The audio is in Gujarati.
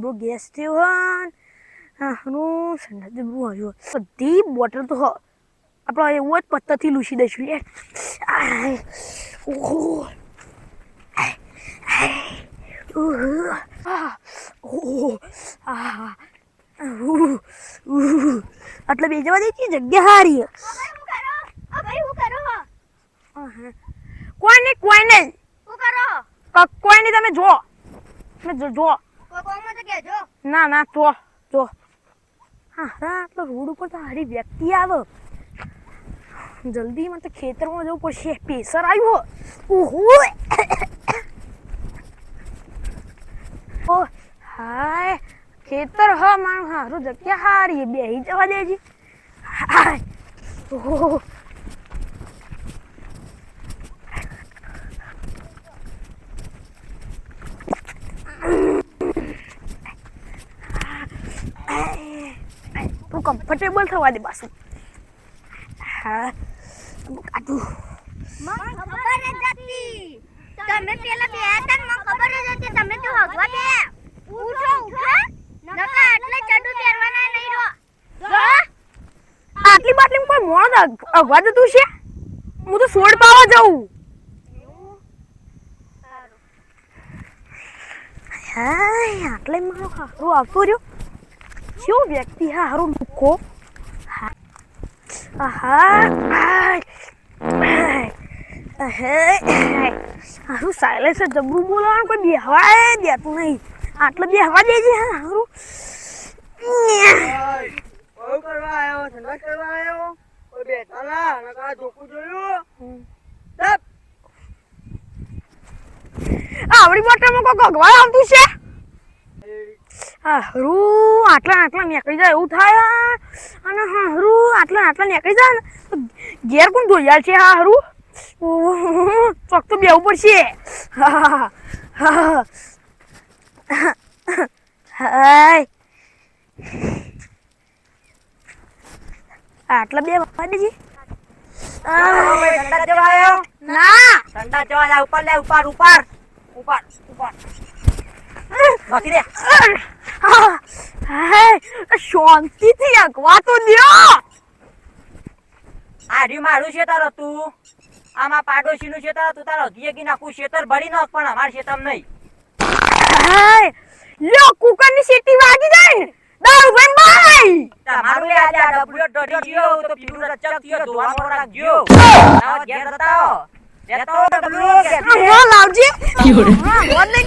જબરો ગેસ થયો હા હનું સંડા જબરું આવ્યો બધી બોટલ તો આપણે એવો જ પત્તાથી લૂસી દઈશું યાર ઓહો એટલે બે જવા દે જગ્યા હારી કોઈ નહીં કોઈ નહીં કોઈ નહીં તમે જો ના ના જો હા આટલો રોડ ઉપર તો હારી વ્યક્તિ આવે જલ્દી મને ખેતરમાં જવું પડશે પ્રેશર આવ્યો ઓહો હાય ખેતર હ મારું હારું જગ્યા હારી બેહી જવા દેજી હાય ઓહો કમ્ફર્ટેબલ થવા દે બાસુ હા કાઢું મને ખબર જ હતી તમે પેલા બે હતા મને ખબર જ હતી તમે તો હગવા દે ઉઠો નકા એટલે ચડુ પહેરવાના નહીં રો આટલી બાટલી કોઈ મોણ અગવા જતું છે હું તો સોડ પાવા જાઉં હા આટલે મારો હારો આવતો રહ્યો શું વ્યક્તિ હારો મૂકો હારું સાયલેન્સર જબરું બોલવાનું કોઈ બેહવા દેતું નહીં આટલે બેહવા દેજે હારું કરવા આવ્યો ઠંડા કરવા આવ્યો કોઈ બેઠા ના નકા જોકું જોયું આવડી બોટલમાં કોઈ ગગવા આવતું છે હારું આટલા નીકળી જાય એવું થાય અને હારું આટલા નીકળી જાય ને ઘેર કોણ ધોયાલ છે હારું ચોક તો બેવું પડશે આટલા બે વાપા દેજી ઠંડા જવા આવ્યો ના ઠંડા જવા આવ્યો ઉપર લે ઉપર બાકી દે શાંતિથી અગવા તો લ્યો આ રી મારું શેતર હતું આમાં પાડોશીનું શેતર હતું તારો ઘીએ ઘી નાખું શેતર ભરી નાખ પણ અમાર શેતર નહીં લ્યો કુકરની સીટી વાગી જાય દારૂ ભાઈ બાઈ તમારું લે આજે આ ડબલો ડડી ગયો તો પીરું રચક થયો ધોવા પર રાખજો આવા ઘેર બતાવો લેતો ડબલો કે લાવજી હા બોલ ને